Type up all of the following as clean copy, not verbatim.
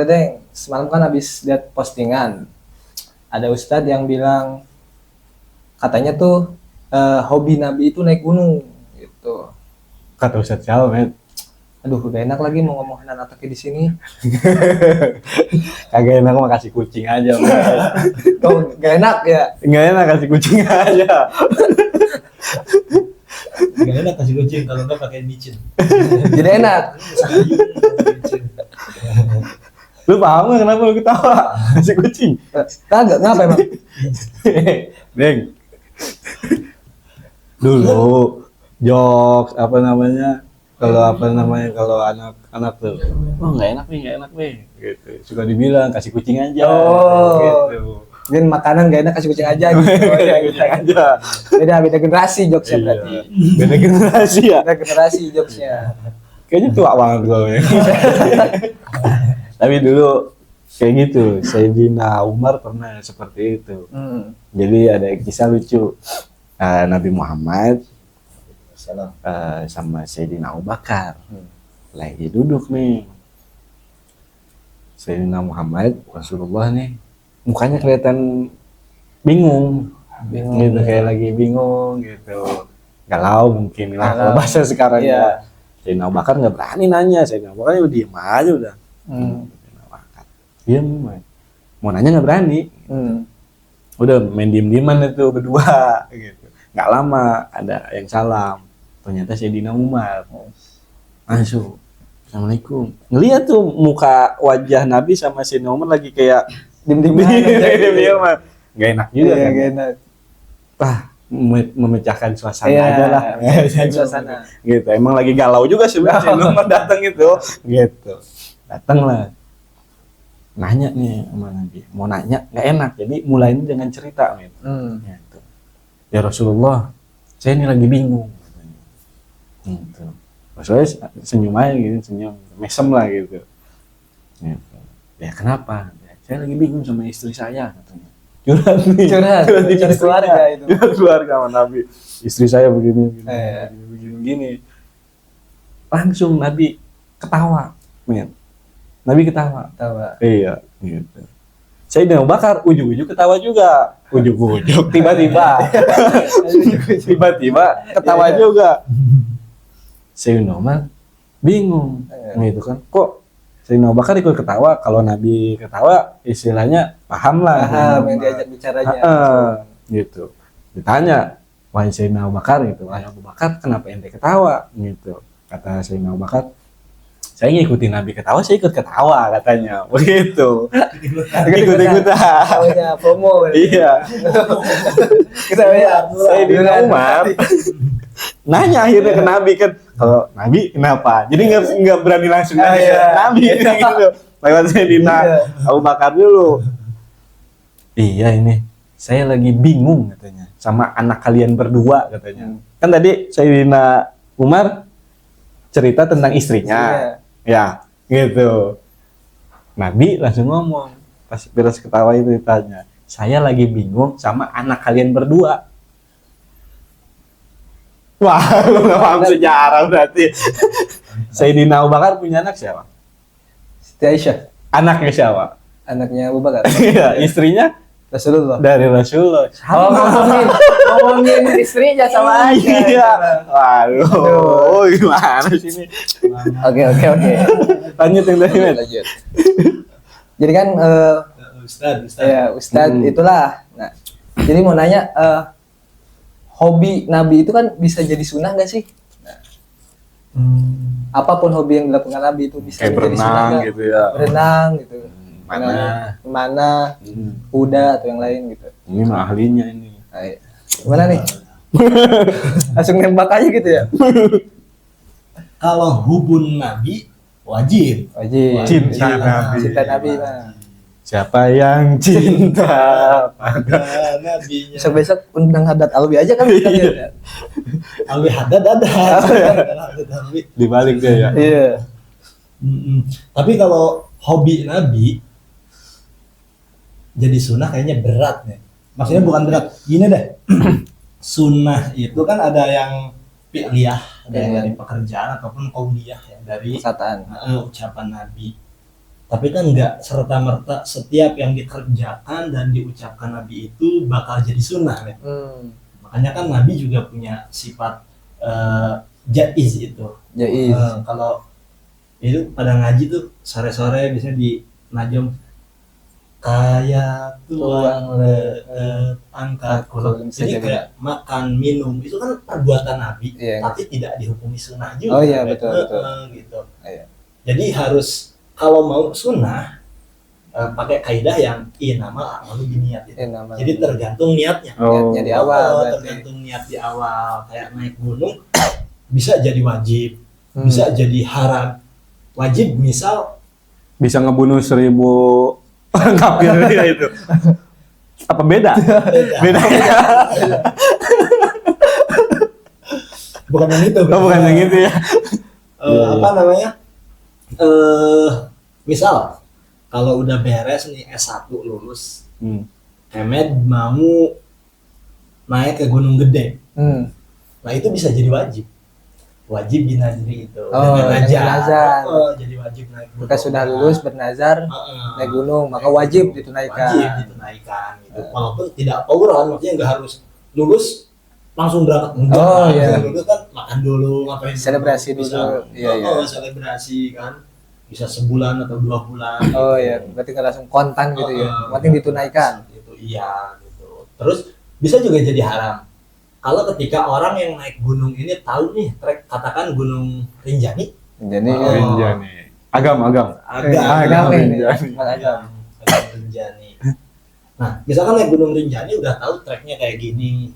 Dedeng, semalam kan habis lihat postingan. Ada ustadz yang bilang katanya tuh hobi Nabi itu naik gunung gitu. Kata Ustadz siapa, men? Aduh, udah enak lagi mau ngomongin anak di sini. Kagak enak mah kasih kucing aja. Oh, gak enak ya? Enggak enak kasih kucing aja. Gak enak kasih kucing kalau nggak pakai micin. Jadi enak. Lu paham gak kenapa lu ketawa? Kasih kucing. Kagak, ngapa emang? Deng. Dulu jokes apa namanya? Kalau anak-anak tuh, oh nggak enak nih, gitu. Suka dibilang kasih kucing aja, Oh. gitu. Mungkin makanan gak enak kasih kucing aja gitu. Oh, ya, gitu. Kucing aja. Beda generasi jokesnya berarti. Iya. Beda generasi ya. Beda generasi jokesnya. Kayaknya tua banget gue. Tapi dulu kayak gitu, Sayyidina Umar pernah seperti itu. Jadi ada kisah lucu. Nabi Muhammad sama Sayyidina Abu Bakar lagi duduk nih. Sayyidina Muhammad, Rasulullah nih, mukanya kelihatan bingung gitu, kayak lagi bingung gitu, galau mungkin lah kalau bahasa sekarang ya. Sayyidina Abu Bakar nggak berani nanya, Sayyidina Abu Bakar udah diem aja udah. Sayyidina Abu Bakar diem, mau nanya nggak berani. Udah main diem-dieman itu berdua gitu. Nggak lama ada yang salam, ternyata Sayyidina Umar. Langsung Assalamualaikum. Ngeliat tuh muka wajah Nabi sama Sayyidina Umar lagi kayak Diem-diem nggak enak juga kan. Gak enak. Wah, memecahkan suasana aja lah. Suasana. Gitu. Emang lagi galau juga sebenarnya. Sayyidina Umar datang gitu. Datang lah. Nanya nih sama Nabi. Mau nanya nggak enak. Jadi mulai ini dengan cerita gitu. Gitu. Ya Rasulullah, saya ini lagi bingung. Gitu. Rasulullah senyum aja gitu, senyum mesem lah gitu. Ya kenapa? Ya, saya lagi bingung sama istri saya katanya. Curhat Curhat keluarga itu. Curhat keluarga sama Nabi. Istri saya begini begini. Langsung Nabi ketawa. Nabi ketawa. Iya, gitu. Sayyidina Abu Bakar ujug-ujug ketawa juga. Ujug-ujug tiba-tiba ketawa juga. Sayyidina Umar bingung, gitu kan? Kok Sayyidina Abu Bakar ikut ketawa? Kalau Nabi ketawa, istilahnya paham lah. Paham yang diajak bicaranya. Gitu. Ditanya, wahai Sayyidina Abu Bakar, gitu. Wahai Abu Bakar, kenapa ente ketawa? Gitu. Kata Sayyidina Abu Bakar, saya ngikutin Nabi ketawa, saya ikut ketawa katanya. Begitu. Ikut-ikutan. Namanya promo. Iya. Sayyidina Umar nanya akhirnya ke Nabi kan, kalau Nabi kenapa? Jadi nggak berani langsung nanya ke Nabi gitu. Lewat Sayyidina Abu Bakar dulu. Iya ini, saya lagi bingung katanya sama anak kalian berdua katanya. Kan tadi Sayyidina Umar cerita tentang istrinya. Ya, gitu. Nabi langsung ngomong, pas beres ketawa itu ditanya, saya lagi bingung sama anak kalian berdua. Wah, lu nggak paham sejarah berarti. Sayyidina Abu Bakar punya anak siapa? Siti Aisyah. Anaknya siapa? Anaknya Abu Bakar. Iya, istrinya Rasulullah. dari Rasulullah. Ngomongin istrinya sama aja. Iya. Waduh, gimana sih ini? Oke. Lanjut yang tadi, men. Lanjut. Jadi kan Ustadz. ya Ustadz itulah. Nah, jadi mau nanya hobi Nabi itu kan bisa jadi sunnah nggak sih? Nah, apapun hobi yang dilakukan Nabi itu bisa Kayak menjadi sunnah berenang nggak? gitu ya. Berenang gitu. Mana? Kuda atau yang lain gitu. Ini mah ahlinya ini. Nah, gimana nih? Langsung nembak aja gitu ya? Kalau hubun Nabi wajib. Cinta Nabi. Cinta Nabi mah. Siapa yang cinta pada Nabinya. Besok undang Haddad Alwi aja kan? Alwi Haddad ada. dibalik dia ya. Iya. Tapi kalau hobi Nabi jadi sunnah kayaknya berat nih. Maksudnya bukan berat. Gini deh. Sunnah itu kan ada yang fi'liyah, ada yang dari pekerjaan ataupun qauliyah ya, dari Perkataan. ucapan Nabi. Tapi kan nggak serta-merta setiap yang dikerjakan dan diucapkan Nabi itu bakal jadi sunnah, ya. Makanya kan Nabi juga punya sifat jaiz itu. Jaiz. Kalau itu pada ngaji tuh sore-sore biasanya di najm kayak tuang angkat kulum. Jadi kayak makan minum itu kan perbuatan Nabi, Iya. tapi tidak dihukumi sunnah juga. Oh iya, betul. Gitu. Iya. Jadi harus kalau mau sunnah pakai kaidah yang nama amalu biniat itu. Jadi tergantung niatnya. Niatnya di awal berarti. Tergantung niat di awal. Kayak naik gunung bisa jadi wajib, bisa jadi haram. Wajib misal Bisa ngebunuh 1000 orang kafir ya itu. Apa beda? Beda. bukan yang itu. Oh, bukan yang gitu ya. Apa namanya? Misal kalau udah beres nih S1 lulus, Hemed mau naik ke Gunung Gede. Nah itu bisa jadi wajib binazri itu. Dengan nazar. Jadi wajib naik gunung. Jika sudah lulus bernazar naik gunung, maka wajib ditunaikan. Wajib ditunaikan gitu. Walaupun tidak fauran, maksudnya nggak harus lulus langsung berangkat, enggak. Oh, iya. Dulu kan makan dulu, ngapain Selebrasi dulu. dulu. Iya. Selebrasi kan. Bisa sebulan atau 2 bulan. Oh iya, berarti nggak langsung kontan gitu ya. Yang penting ditunaikan. Itu iya gitu. Terus bisa juga jadi haram. Kalau ketika orang yang naik gunung ini tahu nih trek, katakan Gunung Rinjani. Jadi Rinjani. Agam. agam ini. Agam Rinjani. Nah, misalkan naik Gunung Rinjani udah tahu treknya kayak gini,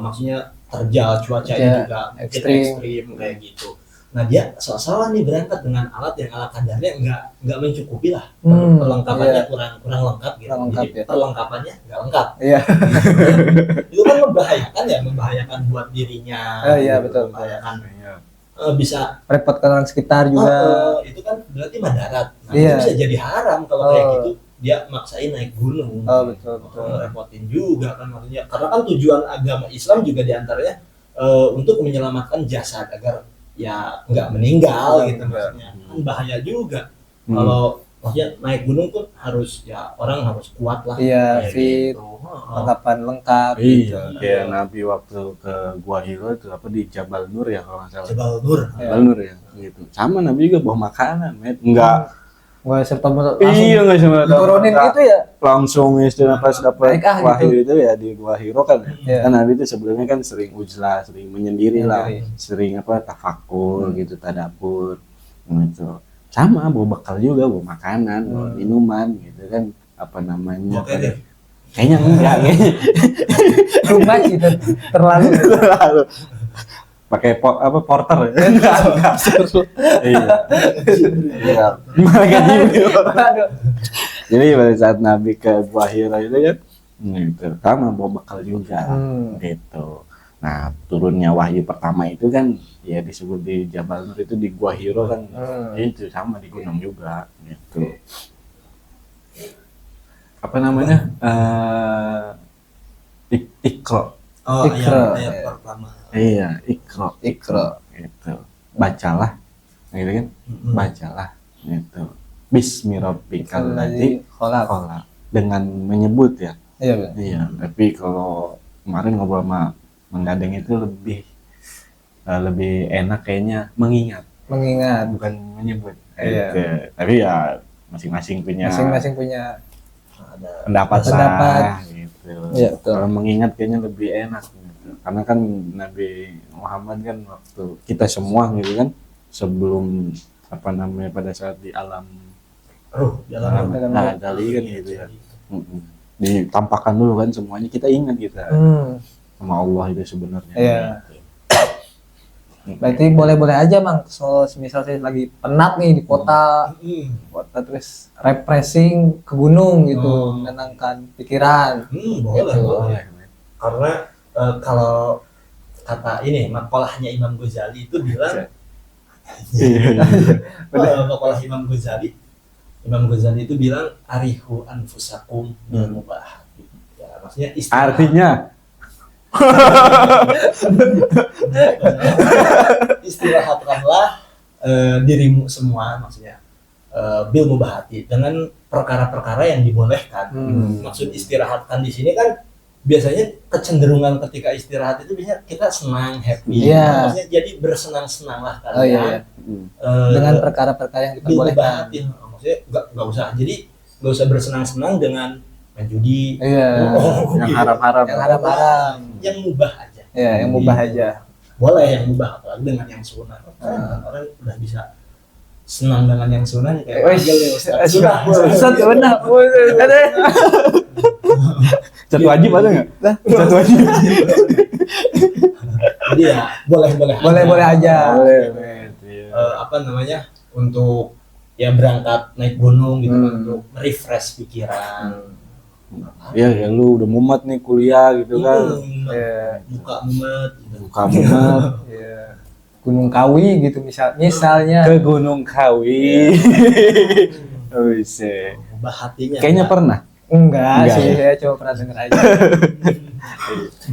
maksudnya terjal, cuacanya juga ekstrim kayak gitu. Nah dia soal nih berangkat dengan alat yang ala kadarnya nggak mencukupi lah, perlengkapannya kurang lengkap gitu. Jadi perlengkapannya nggak lengkap. Iya. Itu kan membahayakan buat dirinya. Iya betul. Membahayakan. Bisa repotkan orang sekitar juga. Itu kan berarti madarat. Nah, Iya. itu bisa jadi haram kalau kayak gitu. Dia maksain naik gunung. Betul. Repotin juga kan maksudnya. Karena kan tujuan agama Islam juga diantaranya untuk menyelamatkan jasad agar ya nggak meninggal gitu maksudnya. Kan bahaya juga. Kalau maksudnya naik gunung tuh harus ya orang harus kuat lah. Iya, fit, gitu. perlengkapan lengkap. Iya, kayak Nabi waktu ke Gua Hiro itu apa di Jabal Nur ya kalau nggak salah. Jabal Nur. Jabal Nur ya, gitu. Sama Nabi juga bawa makanan, enggak. Nggak serta Iya nggak cuma turunin gitu ya. Langsung istilah pas dapat Baik, wahyu gitu. itu ya di Gua Hiro kan. Iya. Kan Nabi itu sebelumnya kan sering uzlah, sering menyendiri lah, Menyendiri. sering apa tafakur gitu, tadabbur gitu. Sama bawa bekal juga, bawa makanan, bawa minuman gitu kan, apa namanya? Oke deh. Kayaknya enggak kayaknya. Rumah gitu terlalu. Lalu pakai porter ya? Enggak seru. Iya. Malaikat Jibril. Jadi pada saat Nabi ke Gua Hiro itu kan gitu, sama bawa bekal juga gitu. Nah, turunnya wahyu pertama itu kan ya disebut di Jabal Nur itu di Gua Hiro kan. Itu sama di gunung juga gitu. Apa namanya? Iqra. Iqra. Ayat pertama. Iya, Iqra gitu. Bacalah, gitu kan? Bacalah gitu. Bismi rabbikal ladzi khalaq. Dengan menyebut ya. Iya, Bang. Iya, tapi kalau kemarin ngobrol sama Mang Dadeng itu lebih enak kayaknya mengingat, bukan menyebut. Iya. Gitu. Tapi ya masing-masing punya pendapat lah gitu. Iya, betul. Kalau mengingat kayaknya lebih enak gitu. Karena kan Nabi Muhammad kan waktu kita semua gitu kan sebelum apa namanya pada saat di alam Dalam kali kan gitu ya. Ditampakkan dulu kan semuanya, kita ingat kita sama Allah itu sebenarnya. Iya. Berarti boleh-boleh aja, Mang. So, misal saya lagi penat nih di kota terus refreshing ke gunung gitu, menenangkan pikiran. Boleh. Karena kalau kata ini makolahnya Imam Ghazali itu bilang, makalah Imam Ghazali itu bilang arihu anfusakum bil mubah. Ya, maksudnya Artinya istirahatkanlah dirimu semua, maksudnya bil mubahati dengan perkara-perkara yang dibolehkan. Maksud istirahatkan di sini kan biasanya kecenderungan ketika istirahat itu biasanya kita senang, happy. Iya. Maksudnya jadi bersenang-senang lah Oh iya. Dengan perkara-perkara yang bil diperbolehkan. mubahati. Maksudnya nggak usah. Jadi nggak usah bersenang-senang dengan main judi. Iya. Yang haram-haram. Yang haram-haram. Yang mubah aja. Iya, yang mubah aja. Boleh yang mubah, apalagi dengan yang sunnah. Orang udah bisa senang dengan yang sunnah kayak panggil ya Ustaz. Sunnah. Sunnah. Satu wajib ada nggak? Satu wajib. Jadi ya boleh-boleh Boleh-boleh aja. Apa namanya, untuk ya berangkat naik gunung gitu kan, untuk merefresh pikiran. Ya lu udah mumet nih kuliah gitu kan. Iya. Buka mumet gitu. Buka mumet. Iya. Gunung Kawi gitu misalnya. Ke Gunung Kawi. Oh, bisa. Ubah hatinya. Kayaknya pernah. Enggak sih, ya? saya cuma pernah denger aja.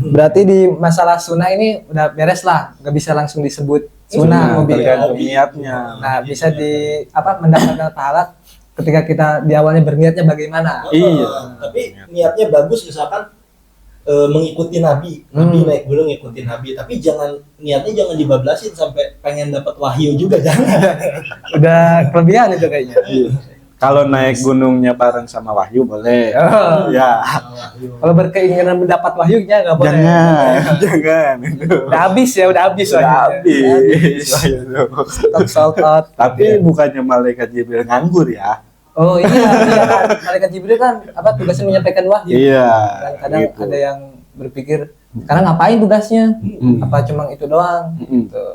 Berarti di masalah sunnah ini udah beres lah, nggak bisa langsung disebut sunnah mobil. Tergantung niatnya. Nah, bisa di mendapatkan pahala ketika kita di awalnya berniatnya bagaimana. Iya. Tapi niatnya bagus, misalkan mengikuti Nabi naik gunung ngikutin Nabi, tapi niatnya jangan dibablasin sampai pengen dapat wahyu juga, jangan. Udah kelebihan itu kayaknya. Kalau naik gunungnya bareng sama wahyu boleh. Oh. Ya. Kalau berkeinginan mendapat wahyunya nggak boleh. Jangan. Udah habis ya, udah habis. Habis. Sold out. Tapi bukannya malaikat Jibril nganggur ya? Oh iya kan. Malaikat Jibril kan tugasnya menyampaikan wahyu. Iya. Kadang gitu. ada yang berpikir, karena ngapain tugasnya? Apa cuma itu doang? Gitu.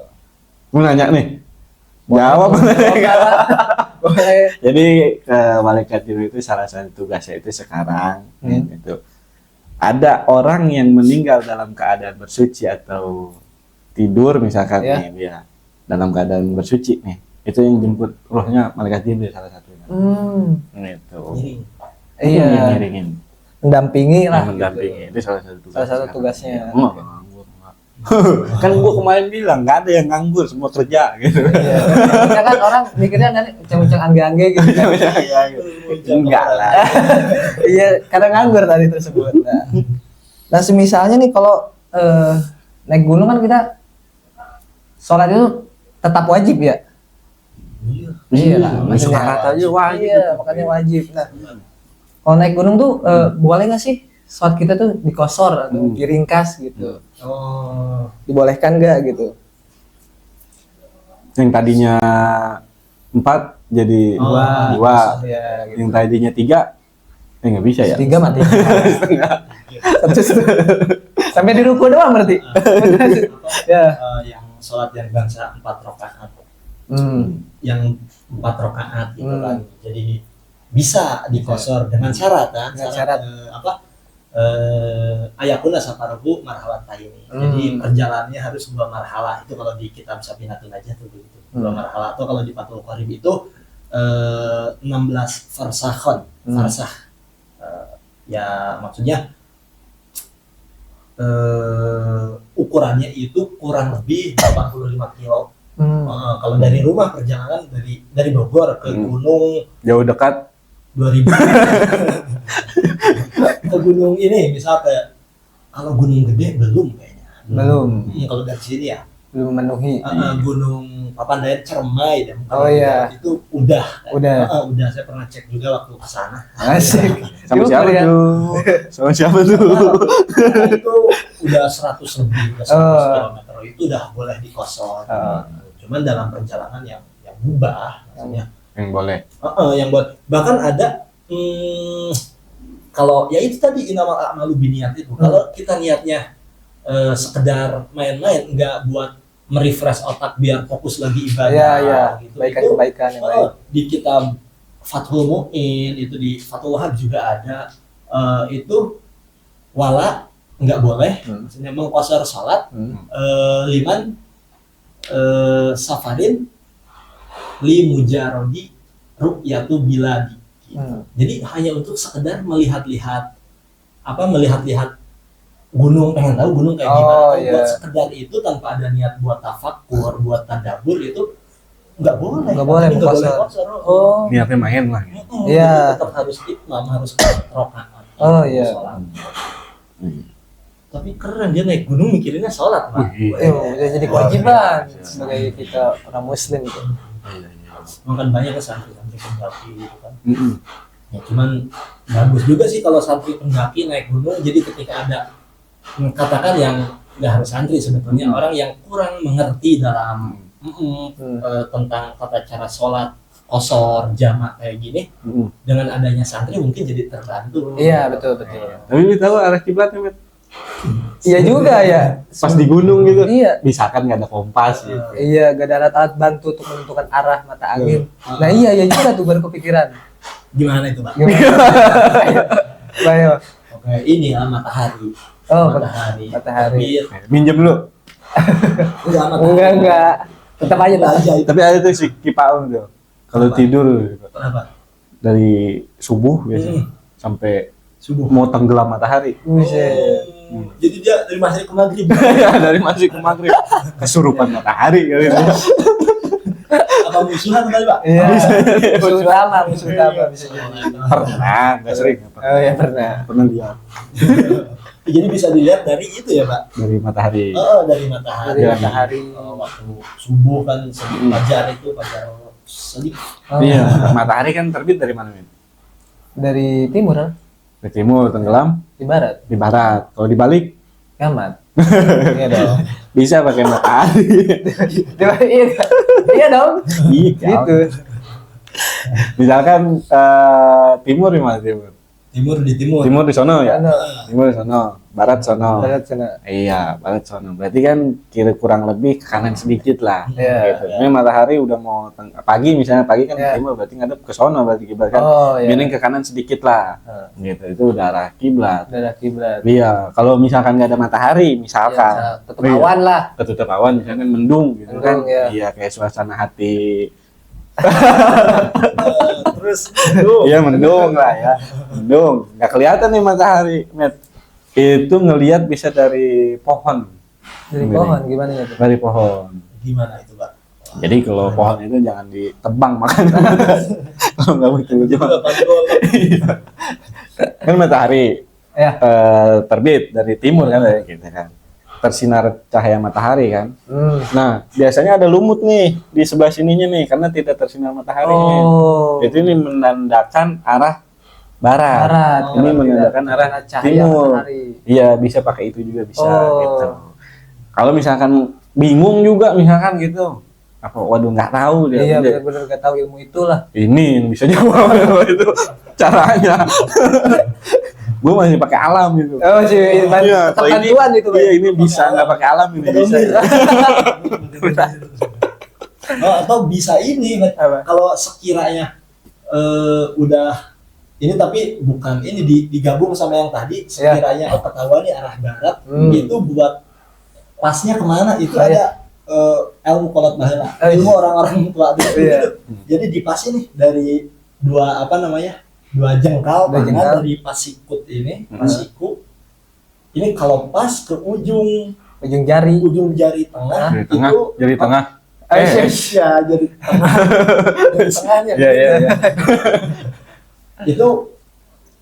Mau nanya nih. Jawab. Boleh. Jadi malaikat Jibril itu salah satu tugasnya itu sekarang gitu. Ada orang yang meninggal dalam keadaan bersuci atau tidur misalkan nih dia dalam keadaan bersuci nih. Itu yang jemput rohnya malaikat Jibril salah satunya. Gitu. Iya. Ngiringin. Mendampingi lah. Mendampingi. Itu salah satu tugas. Salah satu tugasnya. Kan gua kemarin bilang nggak ada yang nganggur, semua kerja gitu. Iya. Kita kan orang mikirnya nanti uncang-uncang angge-angge gitu. Enggak lah. Iya, karena nganggur tadi tersebut. Nah, semisalnya nih kalau naik gunung kan kita sholat itu tetap wajib ya. Iya lah, masuk kata aja wajib. Iya, makanya wajib. Nah, kalau naik gunung tuh boleh nggak sih sholat kita tuh dikosor atau diringkas gitu? Oh, Dibolehkan nggak gitu? Yang tadinya 4 jadi 2. Ya, gitu. Yang tadinya 3 nggak bisa ya? 3 mati. Sampai di ruku doang berarti. Ya. yang sholat yang bangsa 4 rakaat. Yang 4 rakaat gitu kan. Jadi bisa dikosor dengan syarat kan? Dengan syarat. Ayakuna safaruhu marhalataini. Jadi perjalanannya harus 2 marhalah. Itu kalau di kitab Safinatun Najah tuh begitu. 2 marhalah. Atau kalau di Fathul Qorib itu 16 farsakhon. Farsah. Ya maksudnya ukurannya itu kurang lebih 85 kilo. Kalau dari rumah perjalanan dari Bogor ke gunung Jauh dekat 2000 ke gunung ini misal kayak kalau gunung gede belum kayaknya kalau dari sini ya belum memenuhi. Gunung Papandayan Cermai dan Oh iya. itu udah saya pernah cek juga waktu ke sana. Asik. sama siapa tuh? Sama siapa tuh? Itu udah 100 lebih, udah 100 kilometer itu udah boleh dikosor. Cuman dalam perjalanan yang mubah maksudnya. Yang boleh. Yang buat bahkan ada kalau ya itu tadi inamal a'malu binniyat itu. Kalau kita niatnya sekedar main-main, nggak buat merefresh otak biar fokus lagi ibadah gitu. Kebaikan yang baik. Di kitab Fathul Mu'in itu di Fathul Wahab juga ada itu wala nggak boleh maksudnya mengqashar salat liman safarin li mujarodi ru'yatu biladi gitu. Jadi hanya untuk sekedar melihat-lihat gunung, pengen tahu gunung kayak gimana. Buat sekedar itu tanpa ada niat buat tafakkur, buat tadabbur itu nggak boleh. Nggak boleh Nggak boleh mukosor. kosor. Oh. Niatnya main lah. Iya. Tetap harus itmam, harus rokaat. Oh, iya. Sholat. Tapi keren dia naik gunung mikirinnya sholat, Pak. Udah jadi kewajiban sebagai kita orang muslim gitu. Makan banyak kan santri-santri pendaki gitu kan. Ya cuman bagus juga sih kalau santri pendaki naik gunung, jadi ketika ada katakan yang nggak harus santri sebetulnya orang yang kurang mengerti dalam tentang tata cara sholat kosor jamak kayak gini, dengan adanya santri mungkin jadi terbantu. Iya, betul. Tapi lu tahu arah kiblatnya, Met? Iya juga ya. Pas di gunung gitu. Iya. Misalkan nggak ada kompas gitu. Iya, gak ada alat-alat bantu untuk menentukan arah mata angin. Nah iya juga tuh baru kepikiran. Gimana itu, Pak? Bayo. Oke, ini lah matahari. Oh, Matahari. matahari. Terbit. Minjem dulu. Enggak matahari. Enggak. Tetap aja Enggak tak. aja itu. Tapi ada tuh si Kipaung tuh. Kalau Apa? tidur Kenapa? dari subuh biasanya sampai Subuh. mau tenggelam matahari. Buset. Jadi dia dari maghrib ke maghrib. Ya, dari masih ke maghrib. Kesurupan matahari kali ini. Apa musuhan kali, Pak? Iya. Musuh utama bisa jadi. Pernah, nggak sering. Oh ya pernah. Pernah lihat Jadi bisa dilihat dari itu ya, Pak. dari matahari. Oh, dari matahari. Dari matahari. Waktu subuh kan sebelum fajar itu fajar sedikit. Oh, Iya, matahari kan terbit dari mana, Min? dari timur, ha? Dari timur, tenggelam Di barat, di barat. Kalau dibalik Kamat. Iya dong. bisa pakai matahari. Iya, iya dong. Iya, Gitu. Misalkan timur di mana timur? Timur di timur. Timur di sono ya? Ano, Timur di sono, barat sono. barat sana. Iya, barat sono. Berarti kan kira kurang lebih ke kanan sedikit lah. Iya. Gitu. Ini matahari udah mau pagi misalnya pagi kan Iya. ke timur berarti ngadep ke sono berarti kiblat kan. Oh iya. Miring ke kanan sedikit lah. Gitu. Itu udah arah kiblat. Darah kiblat. Iya, kalau misalkan nggak ada matahari, misalkan Ya, tetap awan lah. ketutup awan misalkan mendung gitu kan. Mendung, ya. Iya, kayak suasana hati. Terus Iya, mendung lah ya. Mendung. Nggak kelihatan nih matahari, Met. Itu ngelihat bisa dari pohon. Dari Gini. pohon gimana ya tuh? Dari pohon. gimana itu, Pak? Jadi kalau pohon itu jangan ditebang makan. Kalau nggak betul Jadi Bapak gol. kan matahari Ya. terbit dari timur kan dari kita kan. Tersinar cahaya matahari kan. Nah, biasanya ada lumut nih di sebelah sininya nih karena tidak tersinar matahari. Oh. Itu ini menandakan arah barat. Barat. Ini Kalau menandakan tidak arah cahaya timur. matahari. Iya, bisa pakai itu juga bisa Oh. gitu. Kalau misalkan bingung juga misalkan gitu. Apa waduh nggak tahu dia. Iya, Dia, benar-benar gak tahu ilmu itulah. ini yang bisa jawab itu caranya. Gue masih pakai alam gitu. Oh, sih, Iya, kalau ini- bantuan itu. Iya, ini bisa nggak pakai alam ini bisa. Oh, atau bisa ini, Pak. Apa? Kalau sekiranya udah ini tapi bukan ini digabung sama yang tadi sekiranya ketahuan nih arah barat itu buat pasnya kemana itu ada ilmu kolot baheula, ilmu orang-orang tua dulu. Iya. Jadi dipasin nih dari dua dua jengkal Dua tangan jengkal. dari pasiku ini kalau pas ke ujung Ujung jari. jari tengah Dari tengah, itu jadi tengah. ya jadi tengah dari tengahnya Iya, iya, iya. itu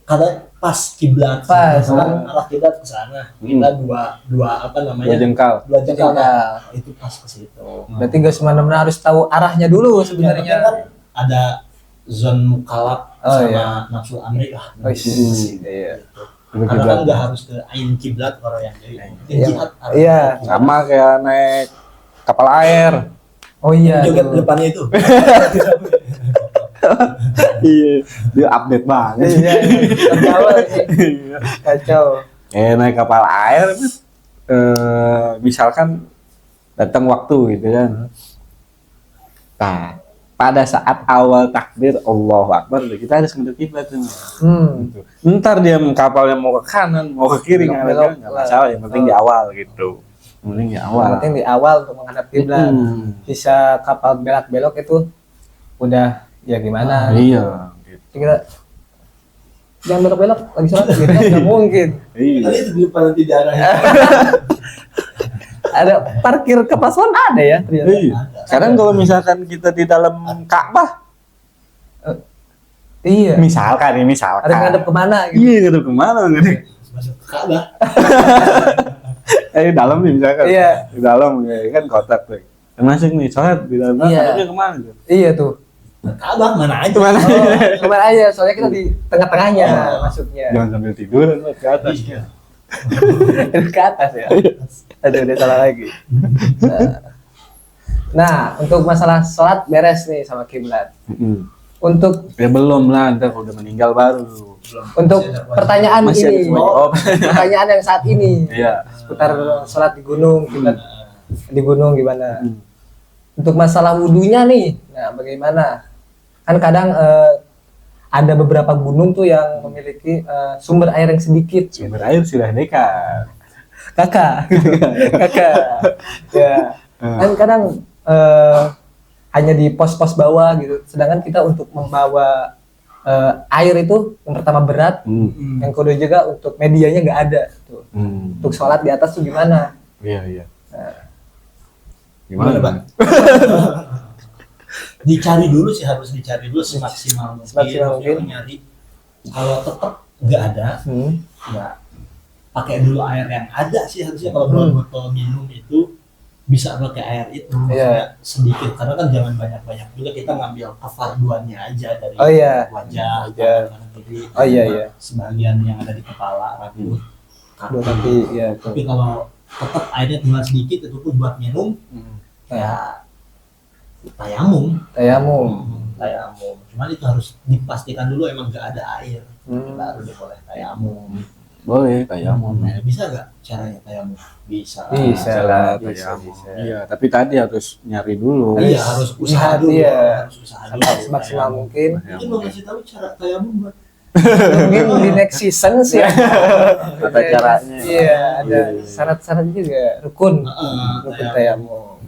kata pas kiblat Pas. arah kiblat ke sana kita dua Dua jengkal jengkal. nah, Jengkal. itu pas ke situ. Berarti gak semena-mena harus tahu arahnya dulu Sebenarnya sebenarnya. kan ada zon mukalaf Oh, sama iya. nafsu amrik lah. Oh, iya. Gitu. Dua Karena kan kiblat. nggak harus ke ain kiblat kalau yang jadi Iya. jihad. Iya. Sama kayak naik kapal air. Oh iya. Joget tuh. depannya itu. Iya, dia update banget. Iya, kacau sih. Kacau. Naik kapal air, misalkan datang waktu gitu kan. Nah, pada saat awal takbir Allahu Akbar, kita harus ngadep kiblat tuh. Gitu. Ntar dia kapalnya mau ke kanan, mau ke kiri Belok-belok. nggak masalah, yang penting di awal gitu. Yang penting di awal. Yang penting di awal untuk menghadap kiblat. Bisa kapal belok-belok itu udah ya gimana? Iya. Gitu. Kita jangan belok-belok lagi sholat gitu nggak mungkin. Iya. Tadi itu di depan nanti diarahin. Ada parkir kapal selam ada ya ternyata. Iya. Sekarang kalau misalkan kita di dalam Ka'bah, Iya. misalkan. Ada ngadep kemana gitu. Iya, ngadep kemana ngadep? Masuk ke Ka'bah. Di dalam nih misalkan. Iya. Di dalam ya, kan kotak tuh. Termasuk nih sholat di dalam. Iya. Ngadepnya kemana tuh? Iya tuh. Ka'bah mana aja. Kemana? Kemana aja soalnya kita di tengah-tengahnya Oh. masuknya. Jangan sambil tiduran lah ke atas. Iya. Ke atas ya. Aduh, udah salah lagi. Nah, untuk masalah sholat beres nih sama kiblat. Untuk Ya belum lah, ntar kalau udah meninggal baru. untuk pertanyaan Masih ada ini, semuanya. Oh. pertanyaan yang saat ini Iya. seputar sholat di gunung, kiblat di gunung gimana? Hmm. Untuk masalah wudhunya nih, nah bagaimana? Kan kadang ada beberapa gunung tuh yang memiliki sumber air yang sedikit. Sumber air sudah dekat. Kakak, ya. Kan kadang hanya di pos-pos bawah gitu. Sedangkan kita untuk membawa air itu yang pertama berat, yang kedua juga untuk medianya nggak ada. Tuh. Untuk sholat di atas tuh gimana? Iya. Nah, Gimana, Bang? Dicari dulu sih, harus dicari dulu semaksimal mungkin. Semaksimal mungkin. Nyari. Kalau tetap nggak ada, ya pakai dulu air yang ada sih harusnya. Kalau buat botol minum itu bisa pakai air itu, maksudnya sedikit, karena kan jangan banyak-banyak juga, kita ngambil kefarduannya aja dari wajah, tangan kiri, sebagian yang ada di kepala, rambut, dua kaki, ya. tapi kalau tetap airnya tinggal sedikit, itu pun buat minum, ya tayamum. Cuman itu harus dipastikan dulu emang nggak ada air, baru boleh tayamum. Boleh tayamum ya. Bisa nggak caranya tayamum? Bisa lah bisa. tayamum. Iya, tapi tadi harus nyari dulu. Iya, harus usaha dulu. Iya. Harus usaha Sampai dulu. semaksimal mungkin. Mungkin mau ngasih tahu cara tayamum, Bang. Mungkin di next season sih ya. Tata caranya. Iya, ada syarat-syarat juga, rukun tayamum.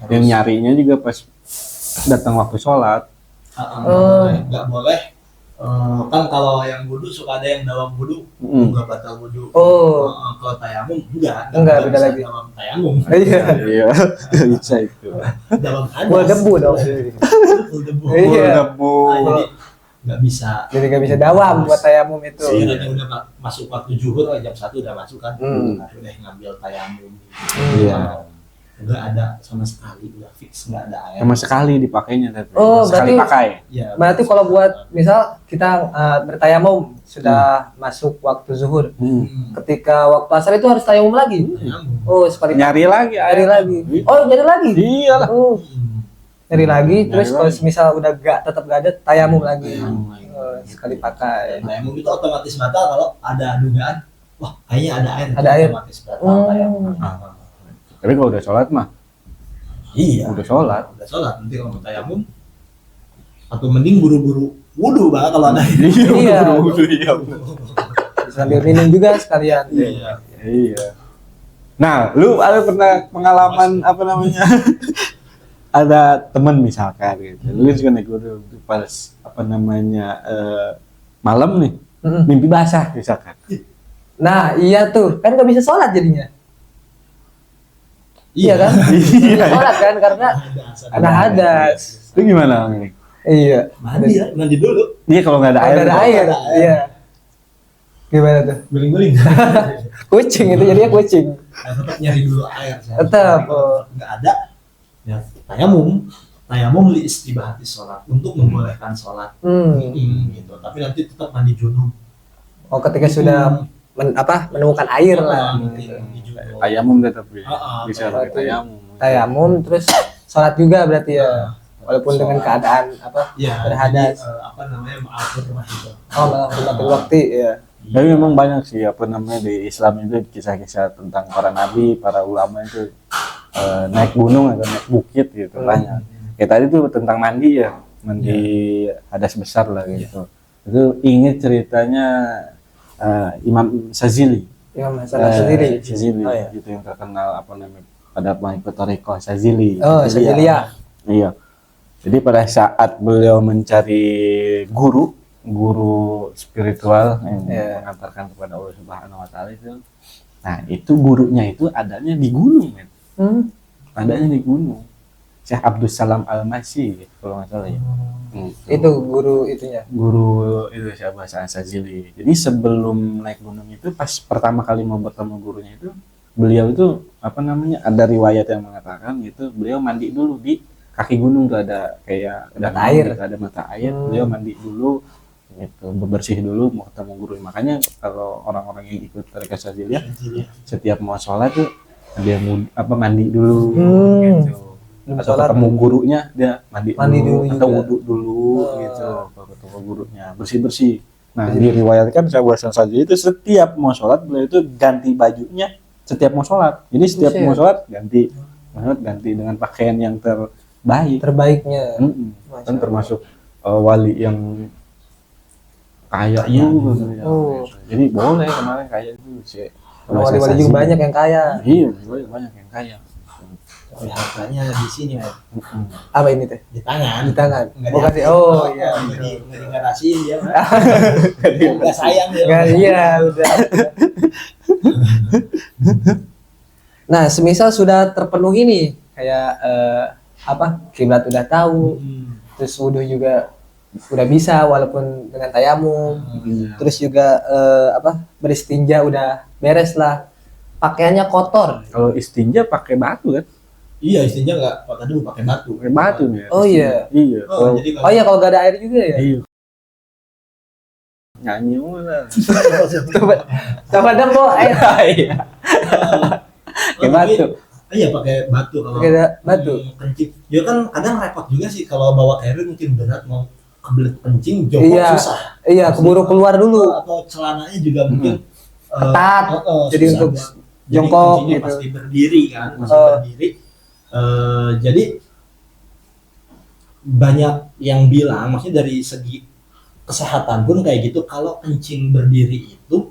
Dan nyarinya juga pas datang waktu sholat. Nggak boleh. Kan kalau yang wudu suka ada yang dawam wudu, nggak batal wudu. Kalau tayamum enggak beda bisa lagi. dawam tayamum. Iya, bisa itu. Dawam hadas. Full debu dong. Full debu. Iya. Jadi nggak bisa. Jadi nggak bisa dawam buat tayamum itu. Sekiranya udah masuk waktu zuhur, jam 1 udah masuk kan, baru deh ngambil tayamum. Iya. Nggak ada sama sekali, udah fix nggak ada air. Sama sekali dipakainya tapi. Oh, sekali berarti- pakai. Ya, Berarti kalau buat misal kita bertayamum sudah masuk waktu zuhur, ketika waktu asar itu harus tayamum lagi. tayamum. Oh, seperti Nyari lagi nyari lagi. Oh, nyari lagi. Iya lah. Oh, nyari lagi. Terus Nyari kalau lagi. misal udah tetap gak ada, tayamum lagi. Tayamum lagi. Oh, sekali pakai. Tayamum itu otomatis batal kalau ada dugaan, wah kayaknya ada air. Ada air. Otomatis batal tayamum. Tapi kalau udah sholat mah, Iya. udah sholat. Udah sholat, nanti kalau mau tayamum, atau mending buru-buru wudu, Bang, kalau ada air. Iya. Iya. Sambil minum juga sekalian. Iya. Iya. Nah, lu ada pernah pengalaman apa namanya? Ada teman misalkan gitu. Lu kan suka naik gunung pas apa namanya malam nih, mimpi basah misalkan. Nah, iya tuh. Kan gak bisa sholat jadinya. Iya kan? Iya. Sholat kan karena ada hadas. Itu gimana Bang, ini? Iya. Mandi dulu. Iya kalau nggak ada air. Ada tuh. air. Iya. Gimana tuh? Guling-guling. Kucing itu jadinya kucing. Nah, tetap nyari dulu air. Tetap, oh. Nggak ada. Ya, tayamum li istibahati sholat, untuk membolehkan sholat. Gitu. Tapi nanti tetap mandi junub. Oh, ketika sudah menemukan air lah. Mandi junub. Tayamum tetap ya. Bisa tayamum. pakai tayamum. Tayamum terus sholat juga berarti ya. Walaupun dengan keadaan Ya, berhadas. jadi, apa namanya, ma'atur rumah itu. Oh, menghormati waktu ya. Tapi memang banyak sih apa namanya di Islam itu kisah-kisah tentang para nabi, para ulama itu naik gunung atau naik bukit gitu banyak. Kayak tadi tuh tentang mandi ya, mandi hadas besar lah gitu. Itu inget ceritanya Imam Syazili. Imam Hasan sendiri. Syazili Oh, iya. gitu yang terkenal apa namanya pada pengikut Thariqah Syazili. Oh, Syaziliyah. Iya. Jadi pada saat beliau mencari guru spiritual yang mengantarkan kepada Allah Subhanahu wa taala itu Nah, itu gurunya itu adanya di gunung, men. Adanya di gunung. Syekh Abdus Salam Al-Masih, kalau nggak salah ya. Itu guru itunya. Guru itu Syekh Abbas Al-Sazili. Jadi sebelum naik gunung itu, pas pertama kali mau bertemu gurunya itu, beliau itu apa namanya, ada riwayat yang mengatakan gitu, beliau mandi dulu di kaki gunung tuh, ada kayak Mata air. gitu, ada mata air. Beliau mandi dulu gitu, bebersih dulu mau ketemu guru. Makanya kalau orang-orang yang ikut tarekat Saziliyah setiap mau sholat tuh dia mandi dulu gitu. Atau sholat ketemu gurunya dia mandi dulu atau juga. wudhu dulu gitu. Kalau ketemu gurunya bersih-bersih. Nah, diriwayatkan Syekh Abbas Al-Sazili itu setiap mau sholat beliau itu ganti bajunya setiap mau sholat. Jadi setiap mau sholat ganti dengan pakaian yang terbaiknya. Kan termasuk wali yang kaya juga. Jadi boleh kemarin kaya itu sih. Wali-wali juga banyak yang kaya. Iya, banyak yang kaya. Tapi hartanya di sini, Mas. Apa ini teh? Di tangan. Di tangan. Nggak Bukan di di. hati. Oh iya. Nggak digarasiin dia. Nggak sayang dia. Nggak, iya udah. Nah, semisal sudah terpenuhi nih, kayak kiblat udah tahu, terus wudhu juga udah bisa walaupun dengan tayamum, terus juga beristinja udah beres lah, pakaiannya kotor. Kalau istinja pakai batu kan? Iya, istilahnya nggak pakai dulu, pakai batu. Pakai batu nih. Oh iya. Iya. Jadi Oh iya, kalau nggak ada air juga ya. Iya. Nyanyi lah. Coba dong kok air. Iya. Pakai batu. Iya, pakai batu kalau Pakai batu. kencing. Ya kan kadang repot juga sih kalau bawa carrier mungkin berat mau kebelet kencing jongkok Iya. susah. Iya, keburu keluar dulu. Atau celananya juga mungkin Ketat. Jadi susah untuk buat- jongkok kencingnya gitu. pasti berdiri kan, pasti berdiri. Jadi banyak yang bilang, maksudnya dari segi kesehatan pun kayak gitu, kalau kencing berdiri itu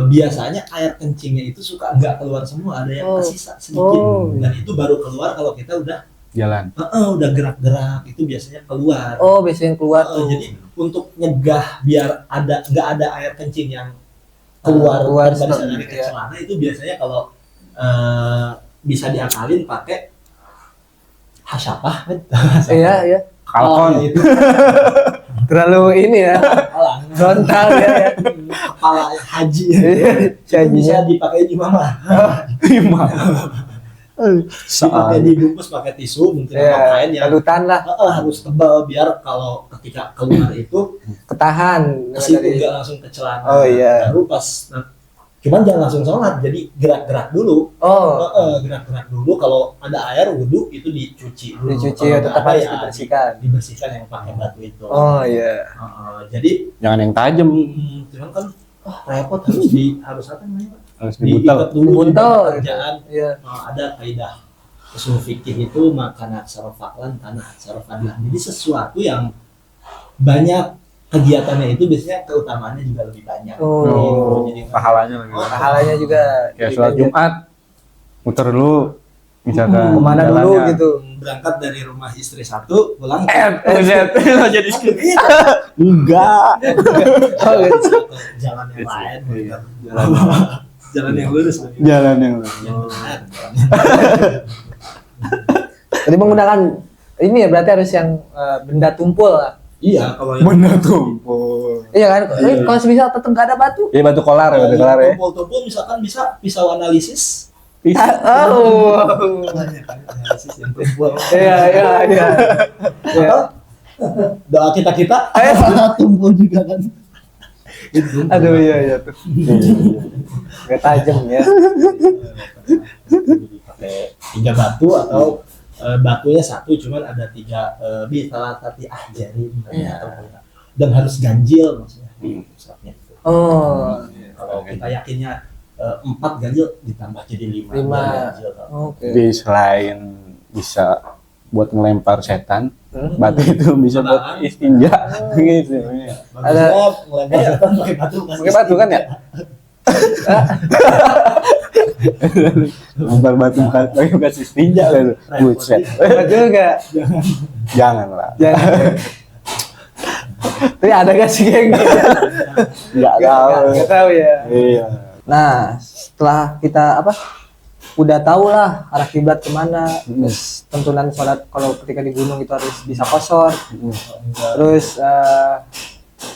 biasanya air kencingnya itu suka nggak keluar semua, ada yang tersisa sedikit, dan itu baru keluar kalau kita udah Jalan. udah gerak-gerak, itu biasanya keluar. Oh, biasanya keluar tuh. Jadi untuk nyegah biar nggak ada air kencing yang keluar dari seperti ke celana, itu biasanya kalau bisa diakalin pakai hasyapah kan? Iya. Kalkon. Itu Terlalu ini ya. alang Frontal ya. kepala haji. Itu Hajinya. bisa dipakai imamah. Dipakai dibungkus pakai tisu mungkin atau kain yang Lalutan lah, harus tebal biar kalau ketika keluar itu ketahan situ dari. nggak langsung ke celana. Oh, iya. Baru pas cuman jangan langsung sholat, jadi gerak-gerak dulu. Oh, Gerak-gerak dulu, kalau ada air wudhu itu dicuci dulu. dicuci Kalau tetap nggak ada, harus ya dibersihkan. dibersihkan yang pakai batu itu. Oh iya. Jadi Jangan yang tajam. cuman kan repot, harus apa namanya, Pak? Harus dibutal. Diikat dulu Dibuntel. di kerjaan. Iya. Ada kaidah usul fikih itu makana sarofaklan tanah sarofadlan. Jadi sesuatu yang banyak kegiatannya itu biasanya keutamaannya juga lebih banyak. Oh. Gitu. Jadi Pahalanya lagi. Pahalanya juga. Kayak sholat Jumat, muter dulu, misalkan Kemana dulu jalannya. gitu. berangkat dari rumah istri satu, pulang Buset, lo jadi skip. Enggak. Oh gitu. jalan yang lain, Iya. jalan yang lurus. Jalan yang lain. Yang benar. Jadi menggunakan ini ya, berarti harus yang benda tumpul lah. Iya, kalau yang Bener tumpul. Iya kan? Kalau semisal tetap nggak ada batu. Iya, batu kolar ya, batu kolar ya. tumpul misalkan bisa pisau analisis. Oh. Analisis yang tumpul. Iya. Atau doa kita tumpul juga kan. Itu Aduh iya tuh. Gak tajam ya. Jadi pakai 3 batu atau batunya satu, cuman ada 3 salah tati ahjari dan harus ganjil maksudnya di pusatnya. Oh. Kalau kita yakinnya 4 ganjil ditambah jadi 5 5. ganjil. Oke. Jadi selain bisa buat ngelempar setan, batu itu bisa buat istinja gitu. Ada ngelempar setan pakai batu. Pakai batu kan ya? Lempar batu pakai bekas istinja gitu. Buset. Betul juga. Janganlah. Jangan. Tapi ada gak sih kayak gitu? Enggak tahu. Nggak tahu ya. Iya. Nah, setelah kita udah tahu lah arah kiblat kemana, terus tuntunan sholat kalau ketika di gunung itu harus bisa kosor, terus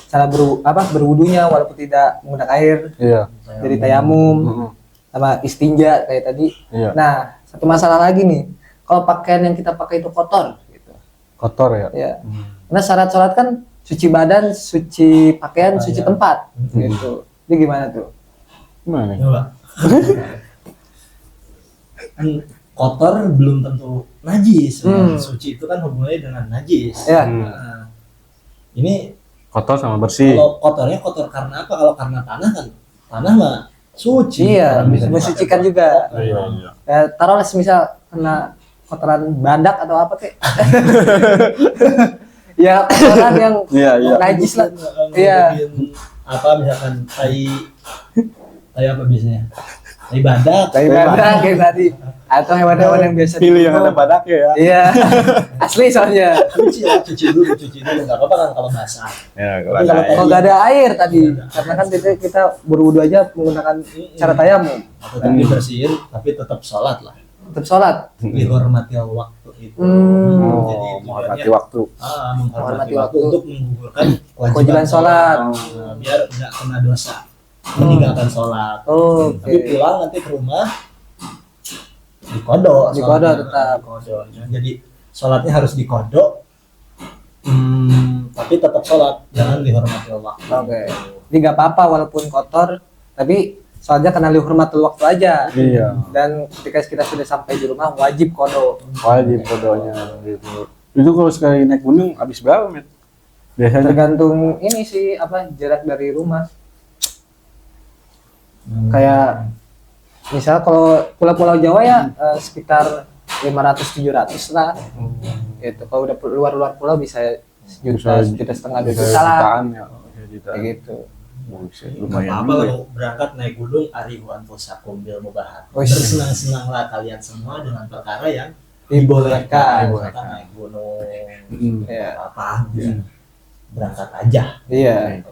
cara berwudunya walaupun tidak menggunakan air, Iya. jadi tayamum sama istinja kayak tadi. Iya. Nah, satu masalah lagi nih, kalau pakaian yang kita pakai itu kotor, gitu. Kotor ya. Ya. Karena syarat sholat kan suci badan, suci pakaian, suci tempat, gitu. Jadi gimana tuh? Gimana? Coba. Kan kotor belum tentu najis. Suci itu kan hubungannya dengan najis. Ya. Nah, ini Kotor sama bersih. kalau kotornya kotor karena apa? Kalau karena tanah kan tanah mah suci. Iya, Orang bisa dipakai mensucikan buat juga. kotor. Iya, iya. Ya, taruhlah semisal kena kotoran badak atau apa kek. Ya kotoran yang Iya, iya. najis lah. Ngeluarin Iya. Apa misalkan tai apa biasanya? Tai badak. Tai badak kayak tadi. Atau hewan-hewan yang biasa Pilih yang ada diminum. badaknya ya. Iya. Asli soalnya. Cuci dulu nggak apa-apa kan kalau basah. Ya, Tapi kalau Kalau nggak ada air tadi, karena kan kita berwudu aja menggunakan cara tayamum. tetap dibersihin tapi tetap sholat lah. Tetap sholat. Dihormati waktu itu. Oh, Jadi menghormati tujuannya, waktu. menghormati Menghormati waktu waktu. untuk menggugurkan Kewajiban sholat. Biar nggak kena dosa meninggalkan sholat. Oh, Tapi oke. pulang nanti ke rumah dikodok. Dikodok sholatnya. tetap. Dikodok. Jadi sholatnya harus dikodok. Tapi tetap sholat, jangan dihormati waktu. Oke. Jadi nggak apa-apa walaupun kotor, tapi soalnya kena dihormatul waktu aja. Iya. Dan ketika kita sudah sampai di rumah wajib kodo. Wajib kodonya gitu. Itu kalau sekali naik gunung habis berapa, Met? Biasanya Tergantung ini sih jarak dari rumah. Kayak misal kalau pulau-pulau Jawa ya sekitar 500-700 lah. Gitu. Kalau udah luar-luar pulau bisa sejuta, sejuta setengah, 2 juta lah. jutaan ya. Juta. Kayak gitu. Buset, Nggak lumayan apa-apa juga ya. kalau berangkat naik gunung arihuan fusakum bil mubahat. Oh, iya. Bersenang-senanglah kalian semua dengan perkara yang Dibolehkan. Misalkan naik gunung, Iya. apa berangkat aja. Iya. Naik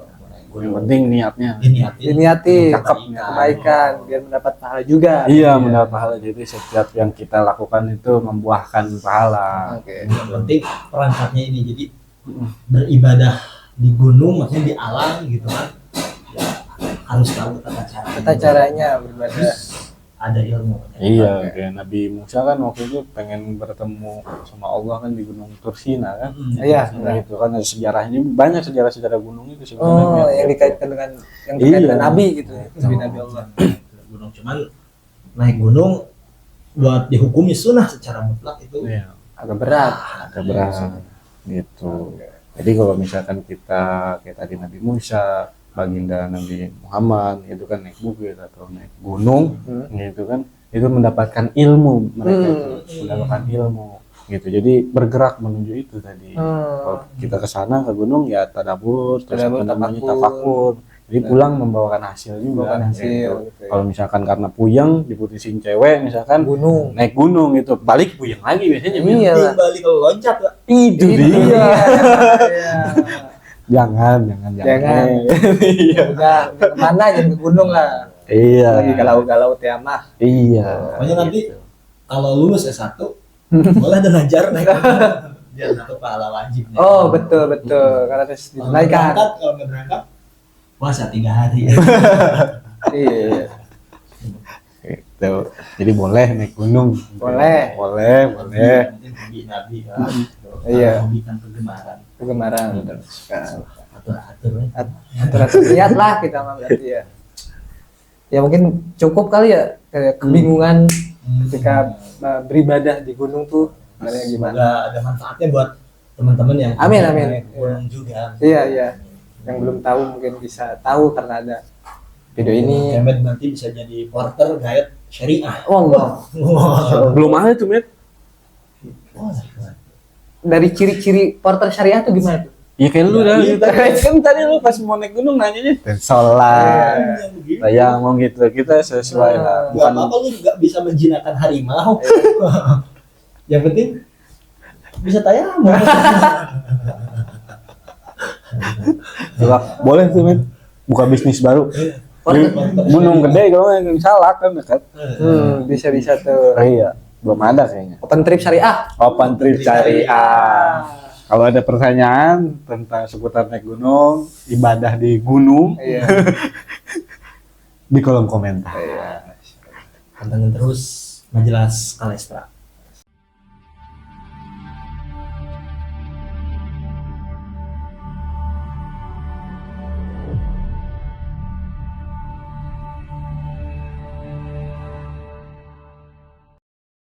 Yang gunung. penting niatnya. Diniatin Diniati Cakep. kebaikan biar mendapat pahala juga. Iya, mendapat pahala. Jadi setiap yang kita lakukan itu membuahkan pahala. Oke. Yang penting perangkatnya ini jadi beribadah di gunung maksudnya di alam gitu kan. Ya, harus tahu Tata caranya beribadah. ada ilmu. Iya, kayak Nabi Musa kan waktu itu pengen bertemu sama Allah kan di Gunung Tursina kan. Iya. Nah, itu kan ada sejarahnya, banyak sejarah-sejarah gunung itu Oh, sebenarnya. yang dikaitkan dengan yang terkait Iya. dengan Nabi gitu. Nabi Allah. Gunung cuman naik gunung buat dihukumi sunnah secara mutlak itu Iya, Agak berat. agak berat gitu. Jadi kalau misalkan kita kayak tadi Nabi Musa, baginda Nabi Muhammad itu kan naik bukit atau naik gunung gitu kan, itu mendapatkan ilmu mereka itu, mendapatkan ilmu gitu. Jadi bergerak menuju itu tadi. Kalau kita ke sana ke gunung ya tadabbur, terus Tadabbur, apa namanya tafakur. tafakur. Jadi pulang membawakan hasil juga. Membawakan hasil, gitu. gitu ya. Kalau misalkan karena puyeng diputusin cewek misalkan Gunung. naik gunung gitu, balik puyeng lagi biasanya. Iya lah. balik ke loncat Pak. Itu dia. Iya. Jangan. Jangan. Iya. Udah kemana jangan ke gunung lah. Iya. Lagi galau-galau tiamah. Iya. Pokoknya nanti kalau lulus S1 boleh ada ngajar naik gunung. Biar dapat pahala wajib. Oh betul karena harus Kalau nggak ditunaikan. berangkat, kalau nggak berangkat puasa 3 hari. Iya. Gitu. Jadi boleh naik gunung. Boleh. Boleh. Nanti hobi Nabi kan. Iya. Hobi kan kegemaran. Kegemaran betul sekali. Atur-atur. Aturan lihat lah kita mah berarti ya. Ya mungkin cukup kali ya kayak kebingungan ketika beribadah di gunung tuh sebenarnya gimana. Semoga ada manfaatnya buat teman-teman yang Amin, amin. naik gunung juga. Iya. Yang belum tahu mungkin bisa tahu karena ada video ini. Kemet nanti bisa jadi porter guide syariah. Oh Allah. Wah. Belum ada tuh, Met. Dari ciri-ciri porter syariah tuh gimana tuh? Ya kayak lu dah. Iya, Gitu. Kan tadi lu pas mau naik gunung nanyanya sholat. Saya mau gitu. Kita sesuai lah. Gak apa-apa lu juga bisa menjinakkan harimau. Yang penting bisa tayamum. Boleh tuh, Met. Buka bisnis baru. Gunung Gede kalau nggak salah kan dekat. Bisa tuh. Iya, belum ada kayaknya. Open trip syariah. Open trip syariah. Kalau ada pertanyaan tentang seputar naik gunung, ibadah di gunung, Iya. di kolom komentar. Iya. Pantengin terus Majelas Kalestra.